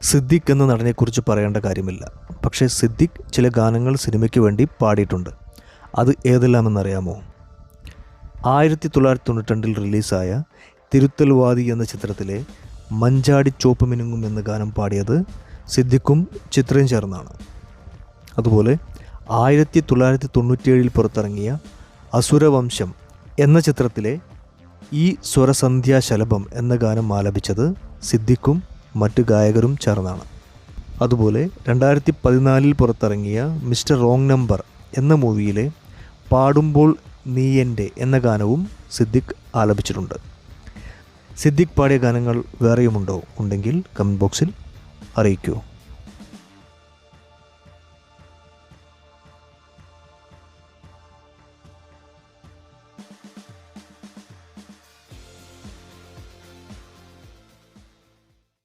സിദ്ദിഖ് എന്ന നടനെക്കുറിച്ച് പറയേണ്ട കാര്യമില്ല. പക്ഷേ സിദ്ദിഖ് ചില ഗാനങ്ങൾ സിനിമയ്ക്ക് വേണ്ടി പാടിയിട്ടുണ്ട്. അത് ഏതെല്ലാമെന്നറിയാമോ? 1992 റിലീസായ തിരുത്തൽവാദി എന്ന ചിത്രത്തിലെ മഞ്ചാടി ചോപ്പ് മിനുങ്ങും എന്ന ഗാനം പാടിയത് സിദ്ദിഖും ചിത്രയും ചേർന്നാണ്. അതുപോലെ 1997 പുറത്തിറങ്ങിയ അസുരവംശം എന്ന ചിത്രത്തിലെ ഈ സ്വരസന്ധ്യാശലഭം എന്ന ഗാനം ആലപിച്ചത് സിദ്ദിഖും മറ്റു ഗായകരും ചേർന്നാണ്. അതുപോലെ 2014 പുറത്തിറങ്ങിയ മിസ്റ്റർ റോങ് നമ്പർ എന്ന മൂവിയിലെ പാടുമ്പോൾ നീ എൻ്റെ എന്ന ഗാനവും സിദ്ദിഖ് ആലപിച്ചിട്ടുണ്ട്. സിദ്ദിഖ് പാടിയ ഗാനങ്ങൾ വേറെയുമുണ്ടോ? ഉണ്ടെങ്കിൽ കമൻറ്റ് ബോക്സിൽ അറിയിക്കൂ.